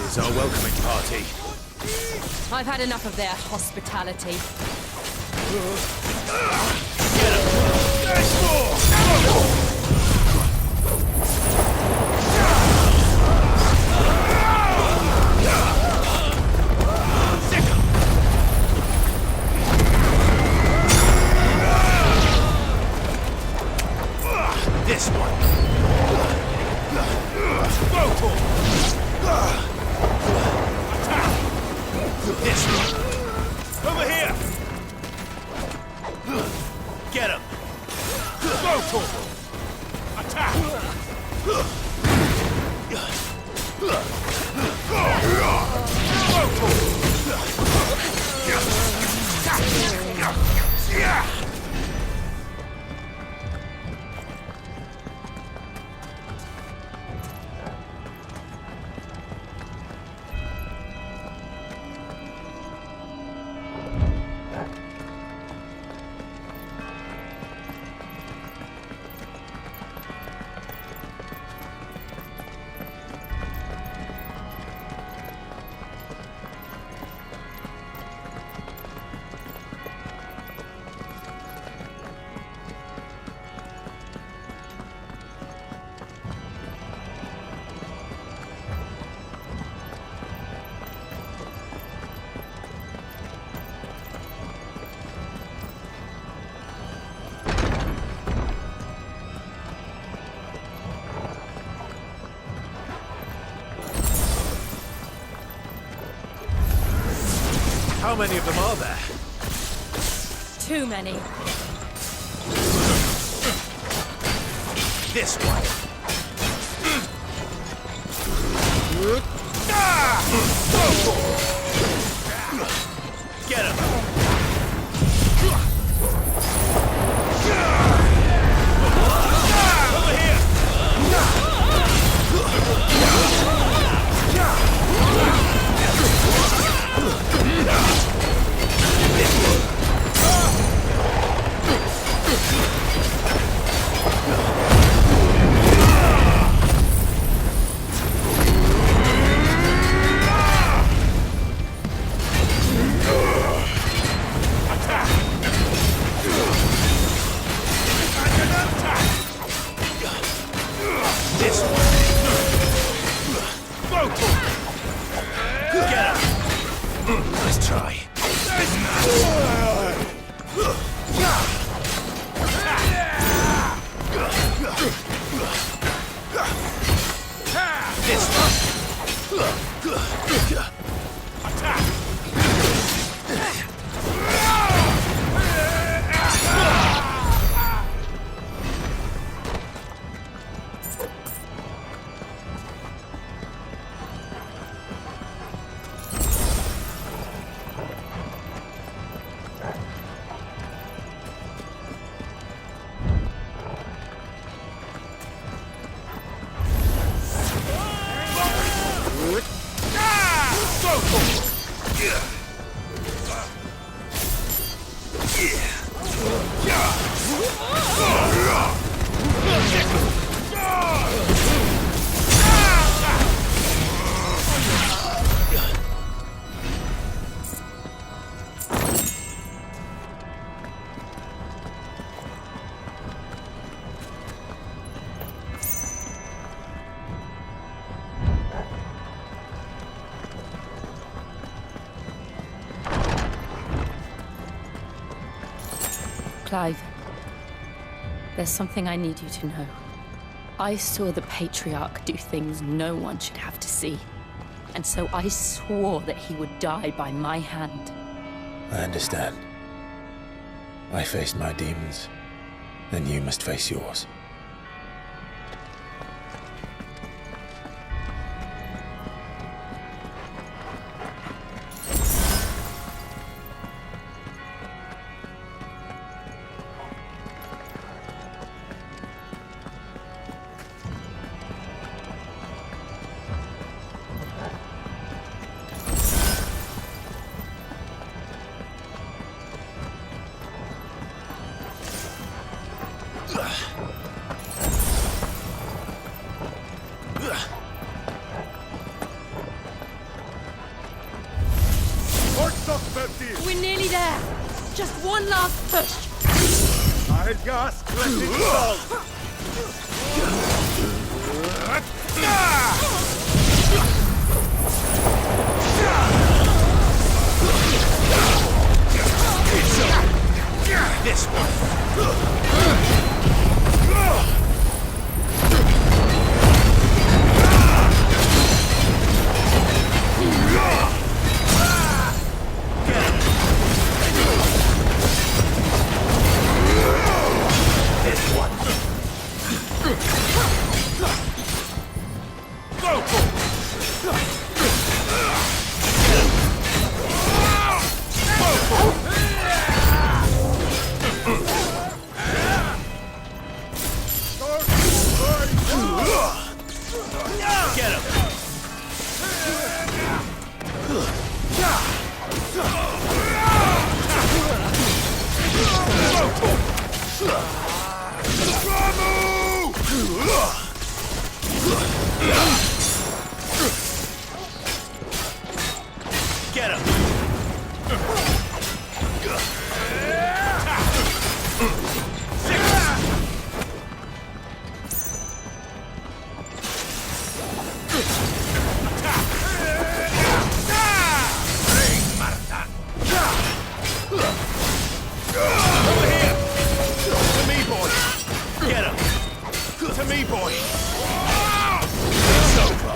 Here's our welcoming party. I've had enough of their hospitality. This one. This one. Over here. Get him. Attack. How many of them are there? Too many. This one. Get him. Over here. This one. Get him. Nice try. This one. Attack. Clive, there's something I need you to know. I saw the Patriarch do things no one should have to see. And so I swore that he would die by my hand. I understand. I faced my demons, then you must face yours. We're nearly there. Just one last push. I'll just let it fall. This one. Get him! Get him! To me, boy! It's over!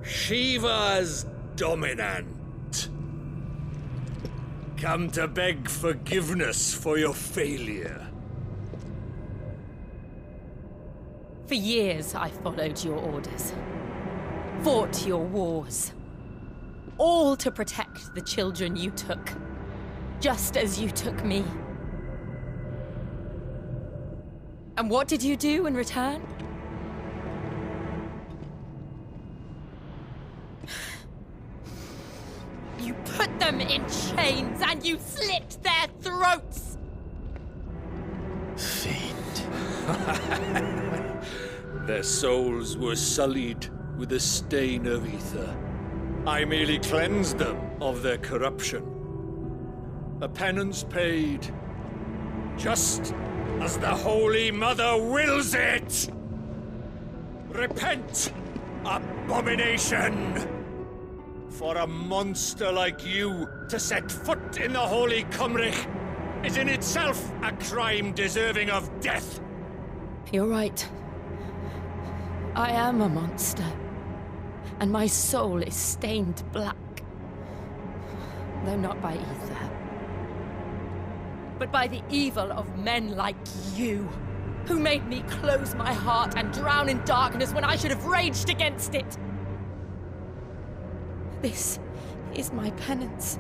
Shiva's dominant. Come to beg forgiveness for your failure. For years, I followed your orders. Fought your wars. All to protect the children you took. Just as you took me. And what did you do in return? You put them in chains and you slit their throats! Fiend. Their souls were sullied with the stain of ether. I merely cleansed them of their corruption. A penance paid, just as the Holy Mother wills it! Repent, abomination! For a monster like you to set foot in the Holy Cymric is in itself a crime deserving of death. You're right. I am a monster. And my soul is stained black. Though not by ether. But by the evil of men like you, who made me close my heart and drown in darkness when I should have raged against it. This is my penance.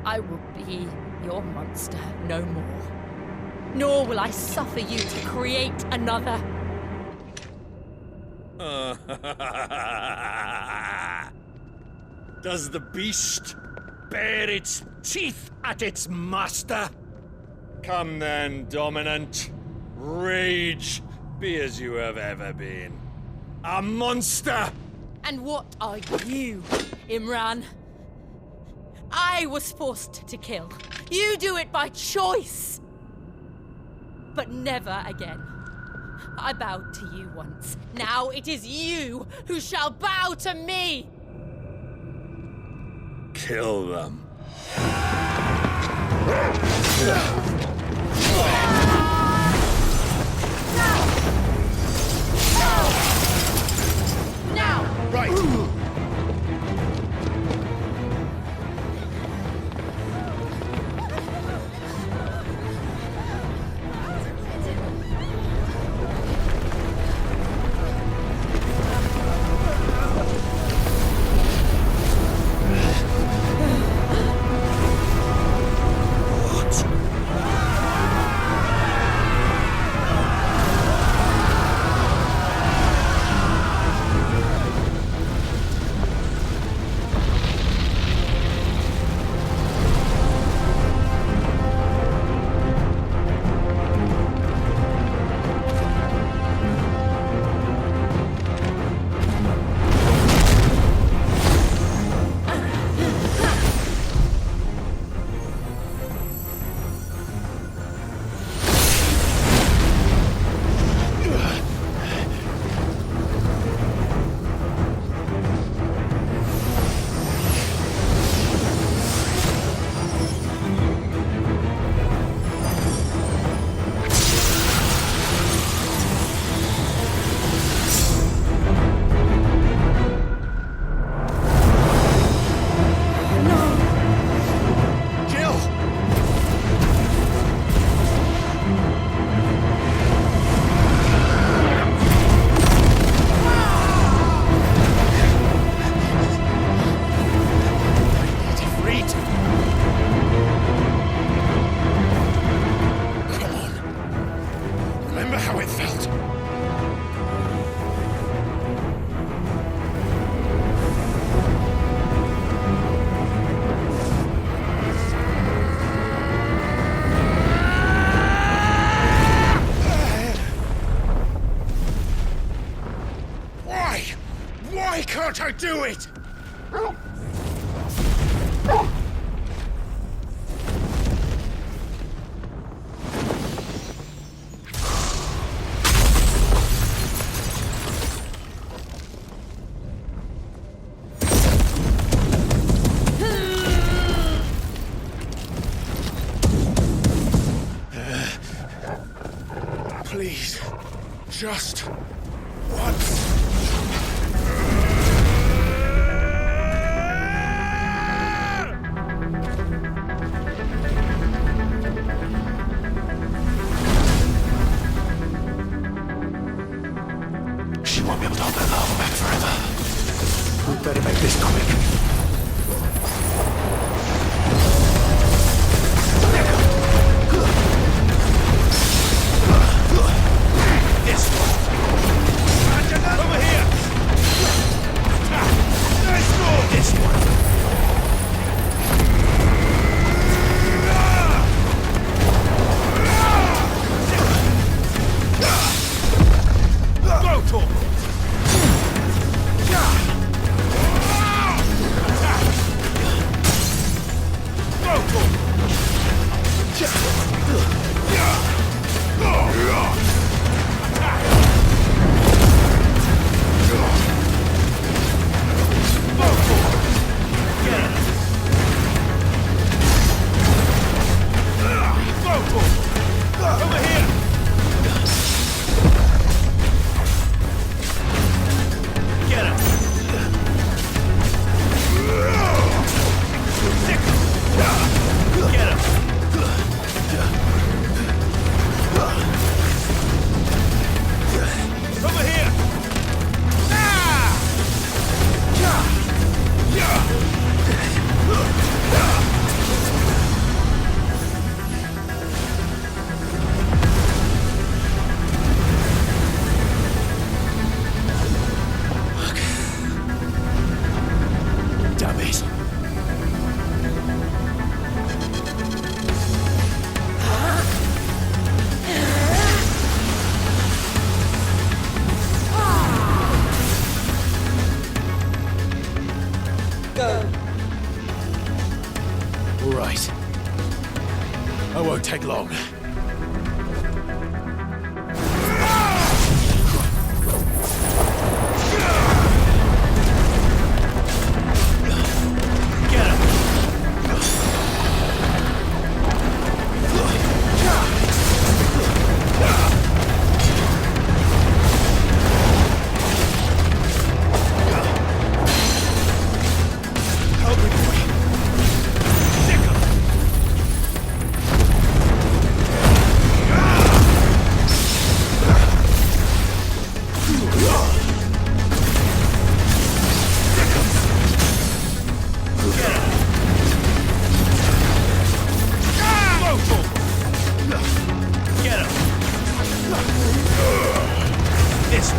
I will be your monster no more. nor will I suffer you to create another. Does the beast bare its teeth at its master? Come then, Dominant. Rage, be as you have ever been. A monster! And what are you, Imran? I was forced to kill. You do it by choice. But never again. I bowed to you once. Now it is you who shall bow to me! Kill them. Now! Right. Why can't I do it? Please, just once. She won't be able to hold that lava back forever. We'd better make this quick.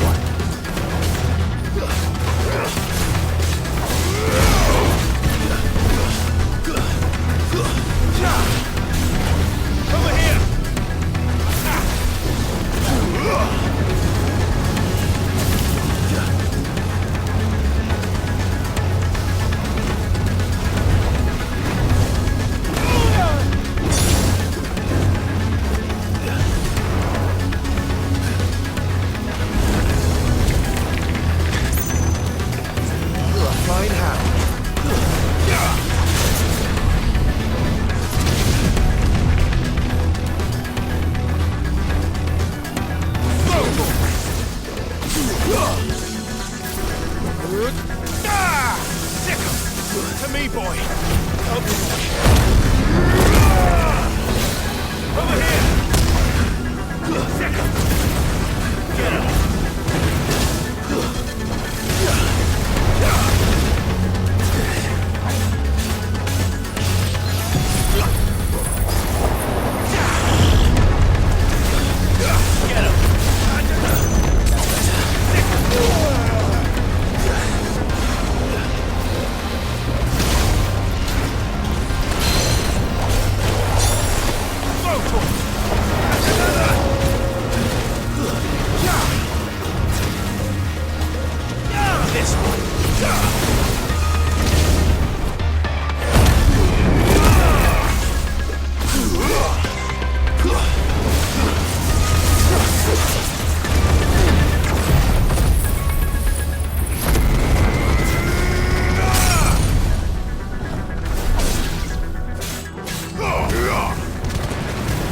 one. Over here! Flying how? To me, boy. Help me, boy. Over here.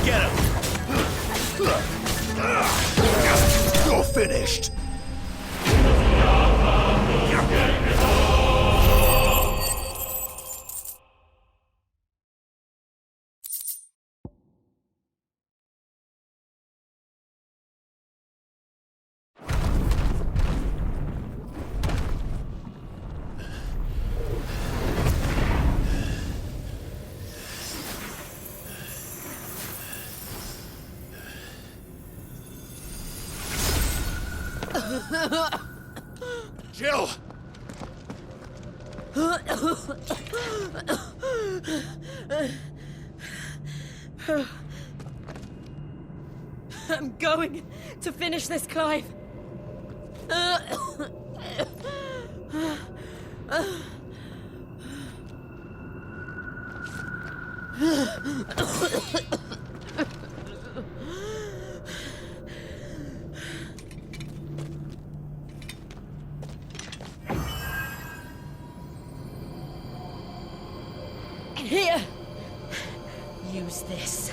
Get him. You're finished. Jill! I'm going to finish this, Clive. Here! Use this.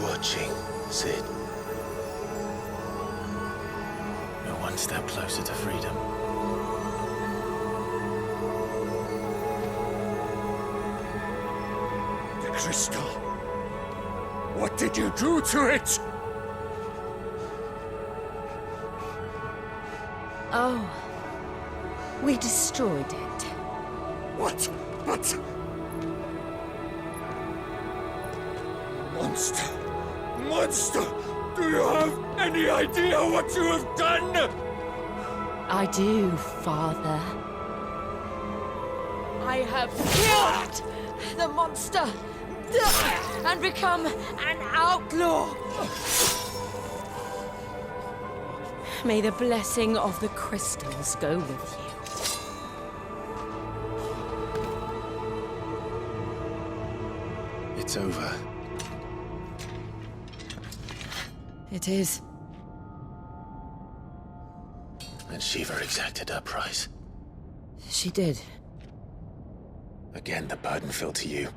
Watching, Sid. You're one step closer to freedom. The crystal. What did you do to it? Oh. We destroyed it. What? But... Monster! Monster! Do you have any idea what you have done? I do, Father. I have killed the monster and become an outlaw. May the blessing of the crystals go with you. It's over. It is. And Shiva exacted her price. She did. Again, the burden fell to you.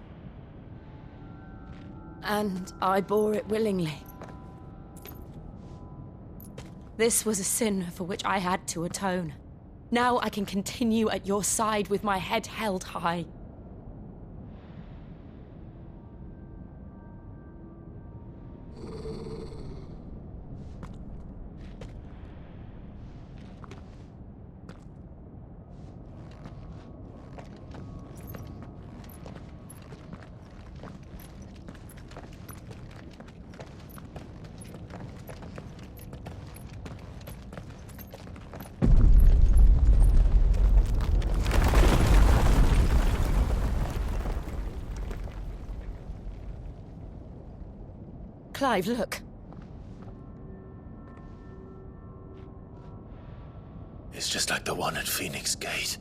And I bore it willingly. This was a sin for which I had to atone. Now I can continue at your side with my head held high. Clive, look. It's just like the one at Phoenix Gate.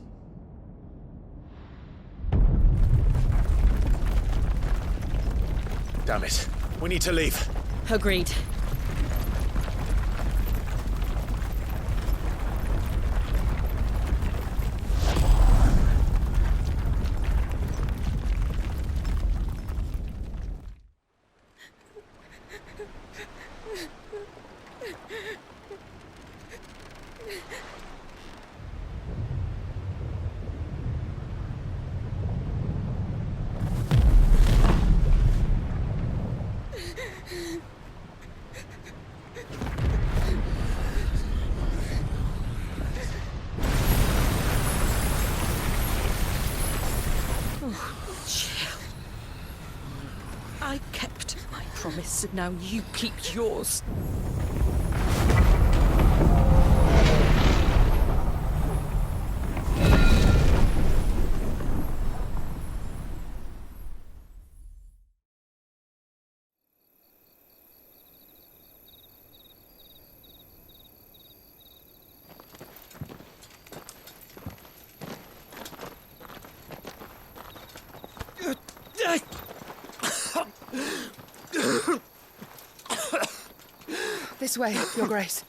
Damn it. We need to leave. Agreed. I kept my promise, and now you keep yours. This way, Your Grace.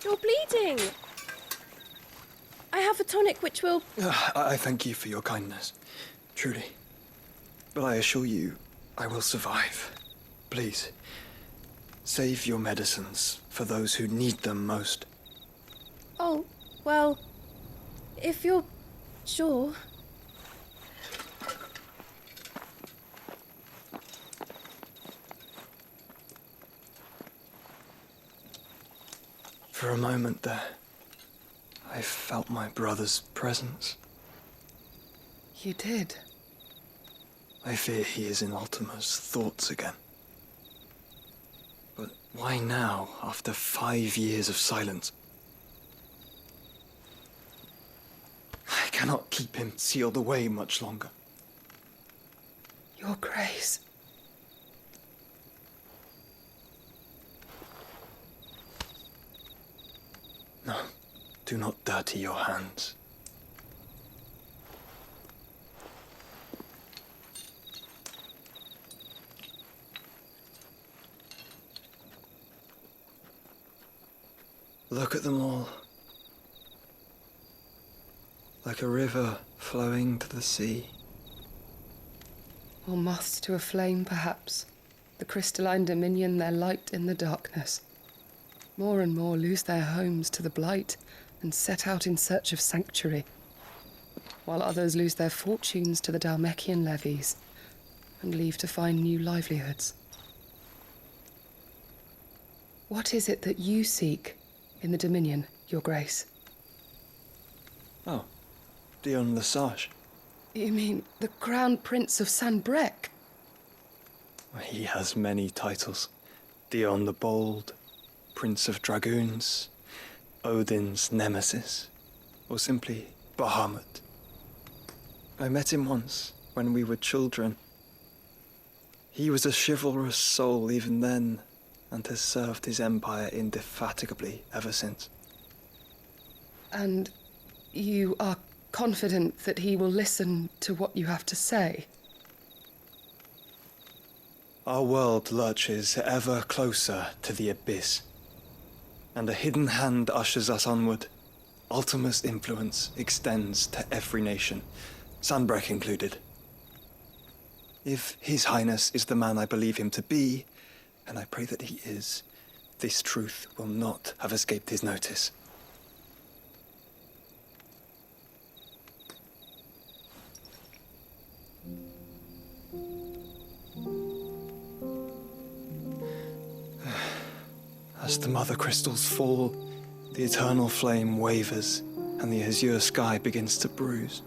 You're bleeding. I have a tonic which will... I thank you for your kindness, truly. But I assure you, I will survive. Please, save your medicines for those who need them most. Oh, well, if you're sure... For a moment there, I felt my brother's presence. You did? I fear he is in Ultima's thoughts again. But why now, after 5 years of silence? I cannot keep him sealed away much longer. Your Grace. No, do not dirty your hands. Look at them all. Like a river flowing to the sea. Or moths to a flame, perhaps. The crystalline dominion their light in the darkness. More and more lose their homes to the blight and set out in search of sanctuary, while others lose their fortunes to the Dalmekian levies and leave to find new livelihoods. What is it that you seek in the Dominion, Your Grace? Oh, Dion Lesage. You mean the Crown Prince of Sanbrec? He has many titles. Dion the Bold, Prince of Dragoons, Odin's Nemesis, or simply Bahamut. I met him once when we were children He was a chivalrous soul even then, and has served his empire indefatigably ever since. And you are confident that he will listen to what you have to say? Our world lurches ever closer to the abyss, and a hidden hand ushers us onward. Ultima's influence extends to every nation, Sanbreque included. If His Highness is the man I believe him to be, and I pray that he is, this truth will not have escaped his notice. As the mother crystals fall, the eternal flame wavers, and the azure sky begins to bruise.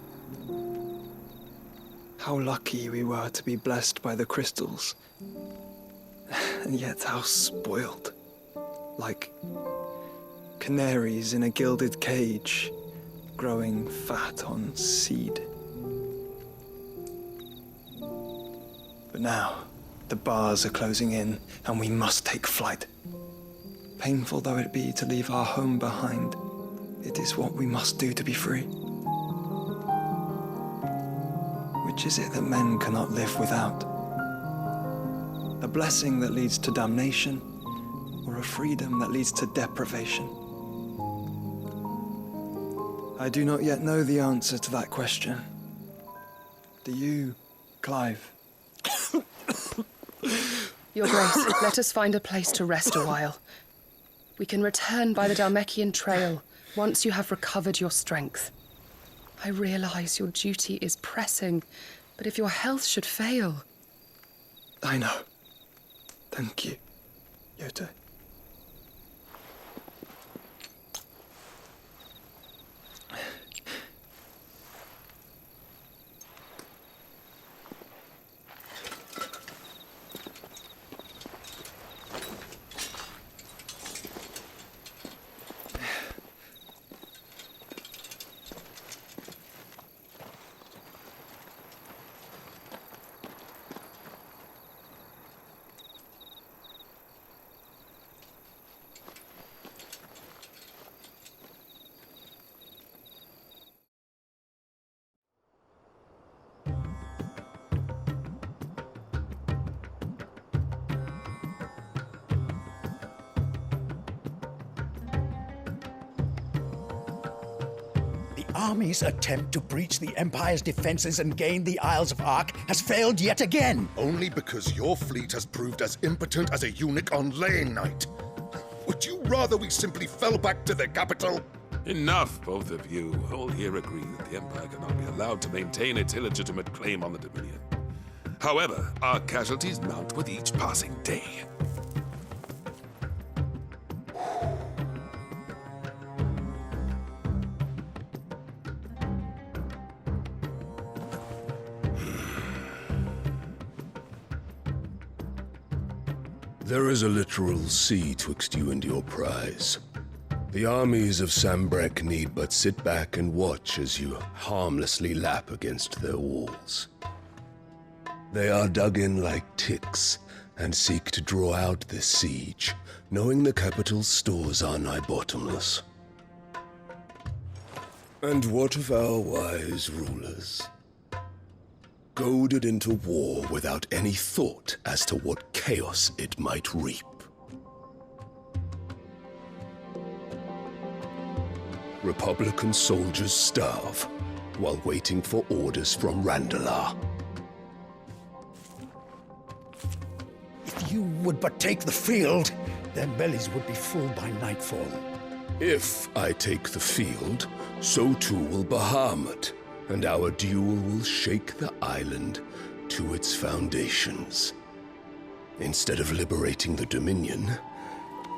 How lucky we were to be blessed by the crystals, and yet how spoiled. Like canaries in a gilded cage, growing fat on seed. But now, the bars are closing in, and we must take flight. Painful though it be to leave our home behind, it is what we must do to be free. Which is it that men cannot live without? A blessing that leads to damnation, or a freedom that leads to deprivation? I do not yet know the answer to that question. Do you, Clive? Your Grace, let us find a place to rest a while. We can return by the Dalmekian trail once you have recovered your strength. I realize your duty is pressing, but if your health should fail... I know. Thank you, Yote. Army's attempt to breach the Empire's defenses and gain the Isles of Ark has failed yet again. Only because your fleet has proved as impotent as a eunuch on laying night. Would you rather we simply fell back to the capital? Enough, both of you. All here agree that the Empire cannot be allowed to maintain its illegitimate claim on the Dominion. However, our casualties mount with each passing day. There is a literal sea twixt you and your prize. The armies of Sanbreque need but sit back and watch as you harmlessly lap against their walls. They are dug in like ticks and seek to draw out this siege, knowing the capital's stores are nigh bottomless. And what of our wise rulers? Goaded into war without any thought as to what chaos it might reap. Republican soldiers starve while waiting for orders from Randalar. If you would but take the field, their bellies would be full by nightfall. If I take the field, so too will Bahamut, and our duel will shake the island to its foundations. Instead of liberating the Dominion,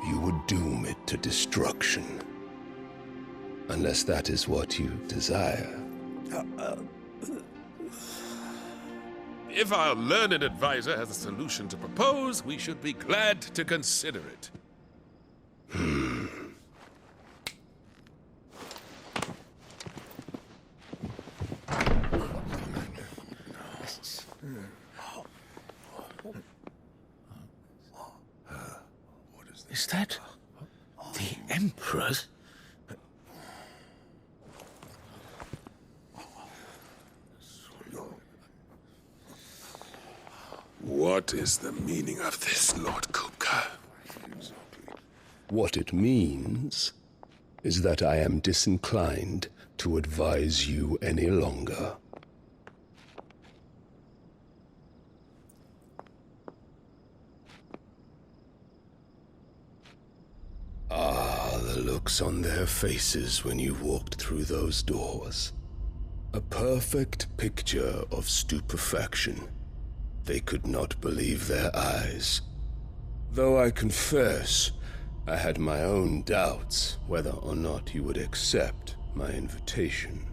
you would doom it to destruction. Unless that is what you desire. If our learned advisor has a solution to propose, we should be glad to consider it. Is that the Emperor's? What is the meaning of this, Lord Kupka? What it means is that I am disinclined to advise you any longer. Ah, the looks on their faces when you walked through those doors. A perfect picture of stupefaction. They could not believe their eyes. Though I confess, I had my own doubts whether or not you would accept my invitation.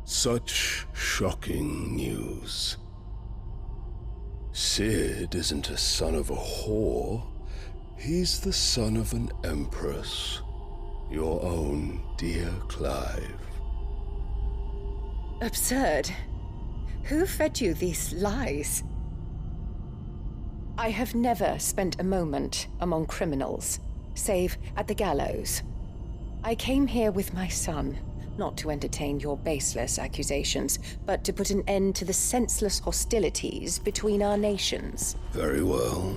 Such shocking news. Sid isn't a son of a whore. He's the son of an empress. Your own dear Clive. Absurd. Who fed you these lies? I have never spent a moment among criminals, save at the gallows. I came here with my son, not to entertain your baseless accusations, but to put an end to the senseless hostilities between our nations. Very well.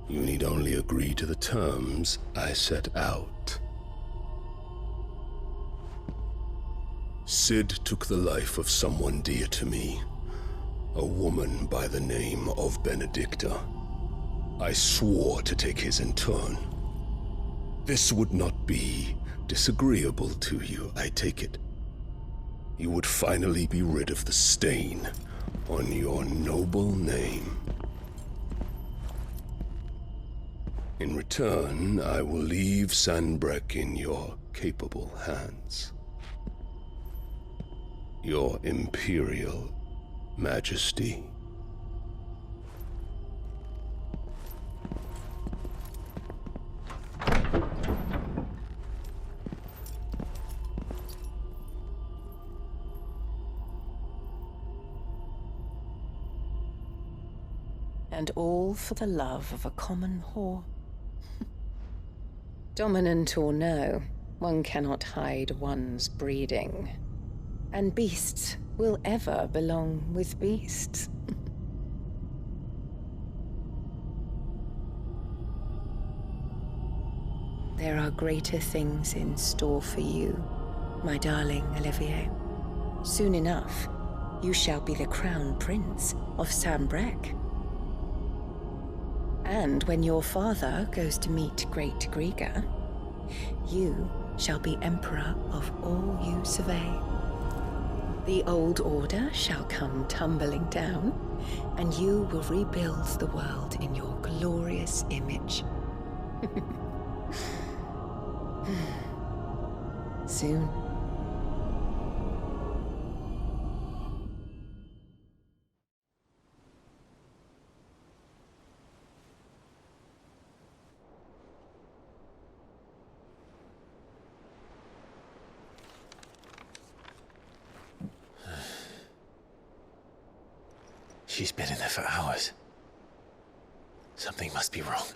You need only agree to the terms I set out. Sid took the life of someone dear to me, a woman by the name of Benedicta. I swore to take his in turn. This would not be disagreeable to you, I take it. You would finally be rid of the stain on your noble name. In return, I will leave Sanbreque in your capable hands. Your Imperial Majesty. And all for the love of a common whore. Dominant or no, one cannot hide one's breeding. And beasts will ever belong with beasts. There are greater things in store for you, my darling Olivier. Soon enough, you shall be the crown prince of Sanbreque. And when your father goes to meet Great Griga, you shall be emperor of all you survey. The old order shall come tumbling down, and you will rebuild the world in your glorious image. Soon. She's been in there for hours. Something must be wrong.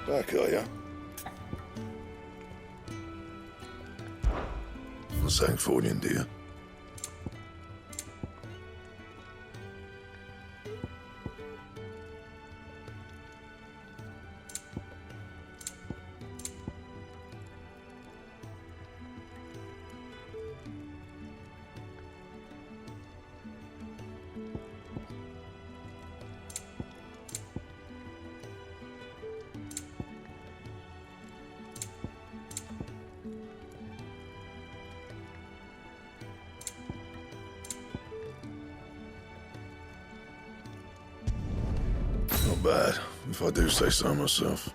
Back, are ya? Sanctorian, dear. Not bad, if I do say so myself.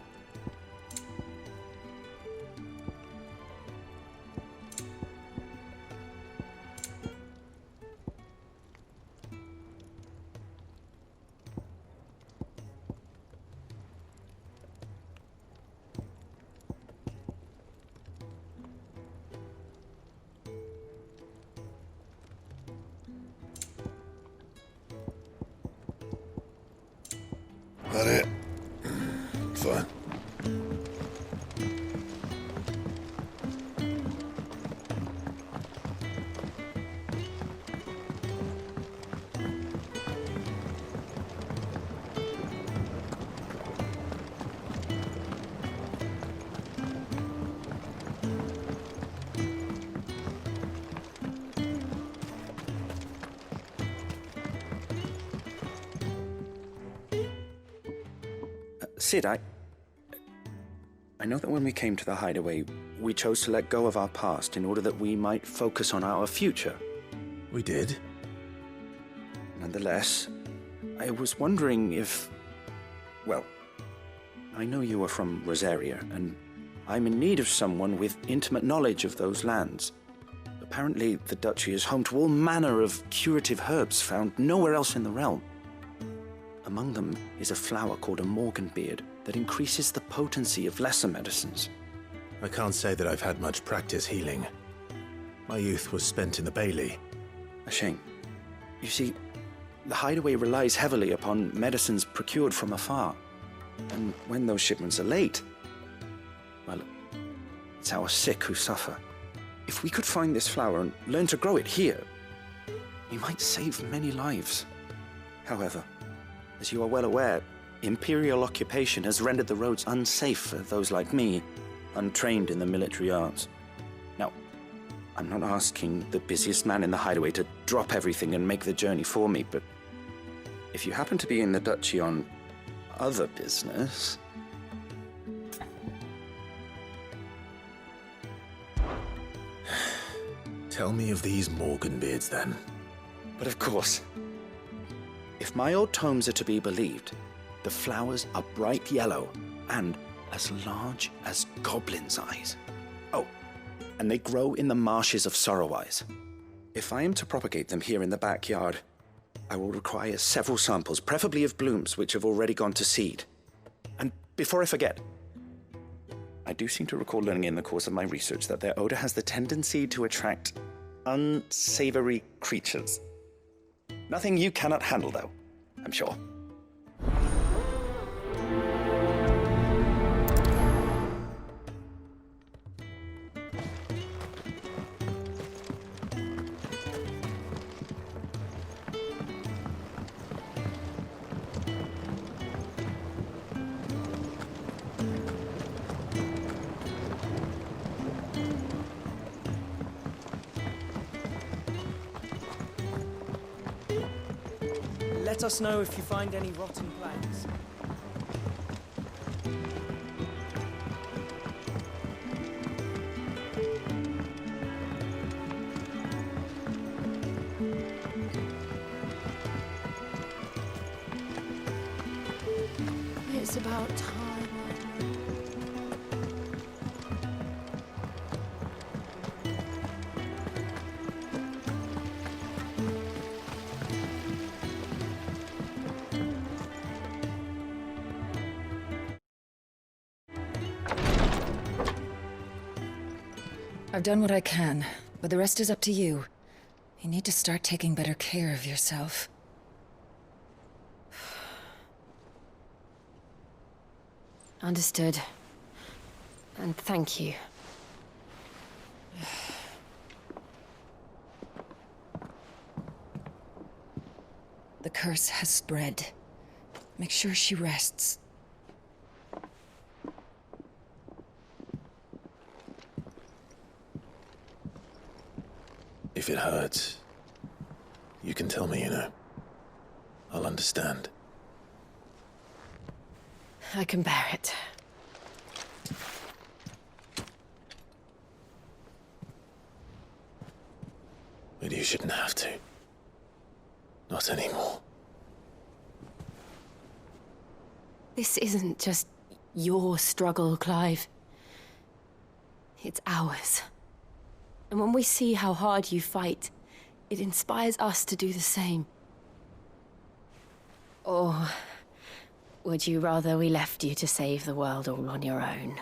That it? Fine. Sid, I know that when we came to the hideaway, we chose to let go of our past in order that we might focus on our future. We did. Nonetheless, I was wondering if... Well, I know you are from Rosaria, and I'm in need of someone with intimate knowledge of those lands. Apparently, the Duchy is home to all manner of curative herbs found nowhere else in the realm. Among them is a flower called a Morganbeard that increases the potency of lesser medicines. I can't say that I've had much practice healing. My youth was spent in the Bailey. A shame. You see, the hideaway relies heavily upon medicines procured from afar. And when those shipments are late, well, it's our sick who suffer. If we could find this flower and learn to grow it here, we might save many lives. However, as you are well aware, Imperial occupation has rendered the roads unsafe for those like me, untrained in the military arts. Now, I'm not asking the busiest man in the hideaway to drop everything and make the journey for me, but if you happen to be in the Duchy on other business... Tell me of these Morganbeards, then. But of course. If my old tomes are to be believed, the flowers are bright yellow and as large as goblins' eyes. Oh, and they grow in the marshes of Sorrowise. If I am to propagate them here in the backyard, I will require several samples, preferably of blooms which have already gone to seed. And before I forget, I do seem to recall learning in the course of my research that their odor has the tendency to attract unsavory creatures. Nothing you cannot handle, though, I'm sure. Let us know if you find any rotten plants. It's about time. I've done what I can, but the rest is up to you. You need to start taking better care of yourself. Understood. And thank you. The curse has spread. Make sure she rests. If it hurts, you can tell me, you know. I'll understand. I can bear it. But you shouldn't have to. Not anymore. This isn't just your struggle, Clive. It's ours. And when we see how hard you fight, it inspires us to do the same. Or would you rather we left you to save the world all on your own?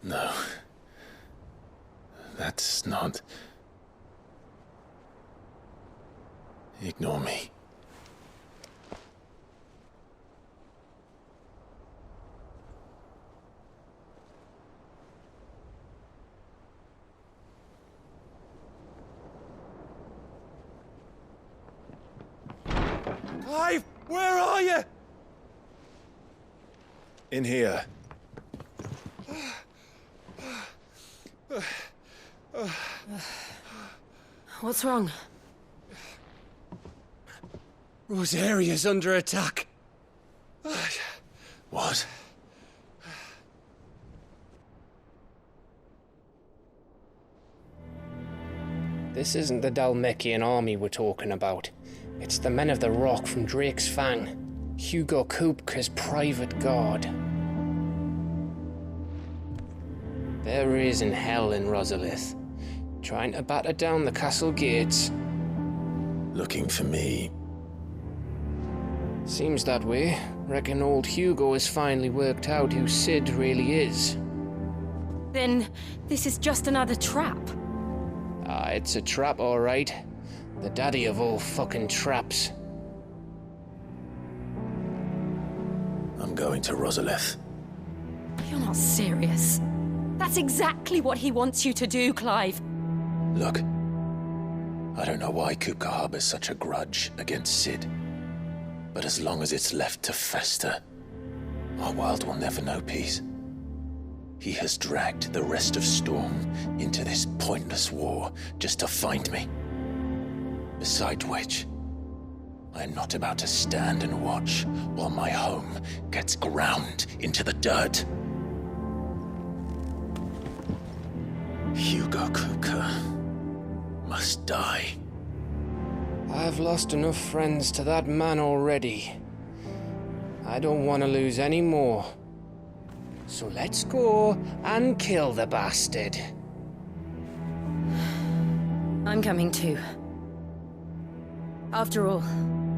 No. That's not... Ignore me. Clive, where are you? In here. What's wrong? Rosaria's under attack. What? This isn't the Dalmekian army we're talking about. It's the men of the Rock from Drake's Fang. Hugo Kupka's private guard. There is in hell in Rosalith, trying to batter down the castle gates. Looking for me. Seems that way. Reckon old Hugo has finally worked out who Sid really is. Then this is just another trap. Ah, it's a trap, all right. The daddy of all fucking traps. I'm going to Rosalith. You're not serious. That's exactly what he wants you to do, Clive. Look, I don't know why Kupka harbors such a grudge against Sid. But as long as it's left to fester, our world will never know peace. He has dragged the rest of Storm into this pointless war just to find me. Besides which, I am not about to stand and watch while my home gets ground into the dirt. Hugo Kupka must die. I've lost enough friends to that man already. I don't want to lose any more. So let's go and kill the bastard. I'm coming too. After all,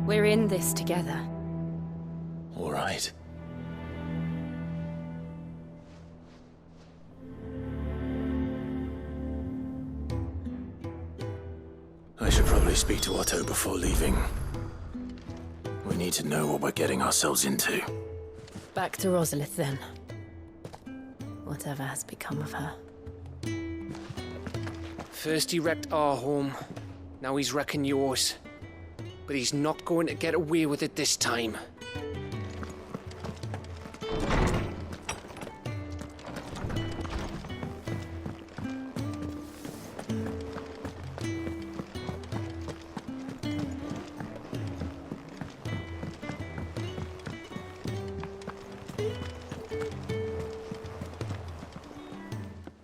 we're in this together. All right. I should probably speak to Otto before leaving. We need to know what we're getting ourselves into. Back to Rosalith, then. Whatever has become of her. First he wrecked our home, now he's wrecking yours. But he's not going to get away with it this time.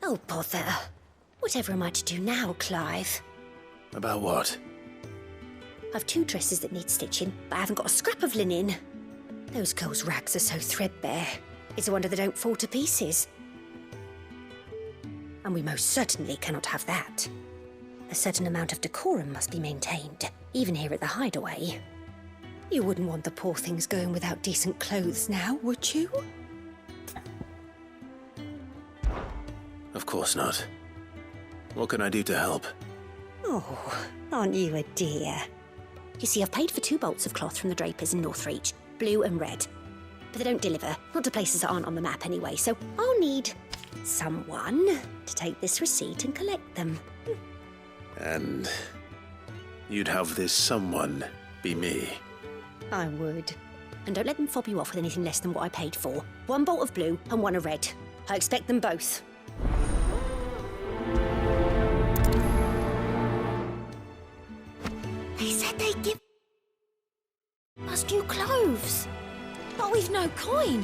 Oh, bother. Whatever am I to do now, Clive? About what? I've 2 dresses that need stitching, but I haven't got a scrap of linen. Those girls' rags are so threadbare. It's a wonder they don't fall to pieces. And we most certainly cannot have that. A certain amount of decorum must be maintained, even here at the Hideaway. You wouldn't want the poor things going without decent clothes now, would you? Of course not. What can I do to help? Oh, aren't you a dear? You see, I've paid for 2 bolts of cloth from the drapers in Northreach, blue and red. but they don't deliver. Not to places that aren't on the map anyway, so I'll need someone to take this receipt and collect them. And you'd have this someone be me? I would. And don't let them fob you off with anything less than what I paid for. 1 bolt of blue and 1 of red. I expect them both. They said they'd give us new clothes, but we've no coin.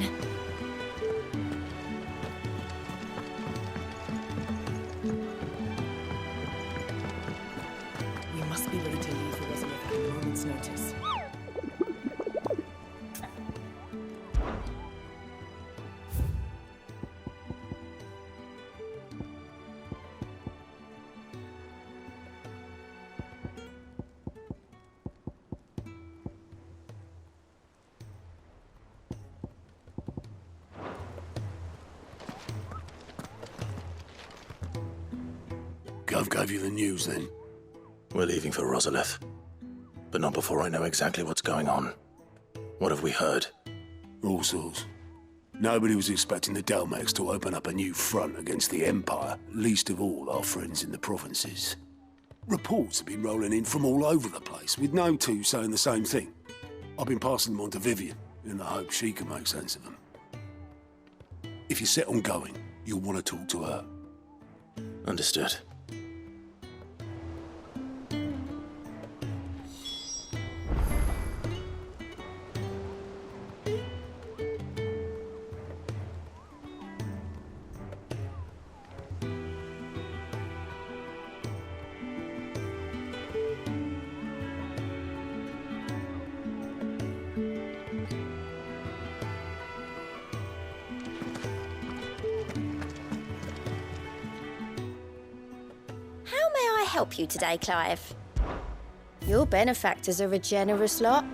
We must be ready to leave for Rosalith at a moment's notice. Gov gave you the news, then? We're leaving for Rosalith, but not before I know exactly what's going on. What have we heard? All sorts. Nobody was expecting the Delmex to open up a new front against the Empire, least of all our friends in the provinces. Reports have been rolling in from all over the place, with no two saying the same thing. I've been passing them on to Vivian, in the hope she can make sense of them. If you're set on going, you'll want to talk to her. Understood. How may I help you today, Clive? Your benefactors are a generous lot.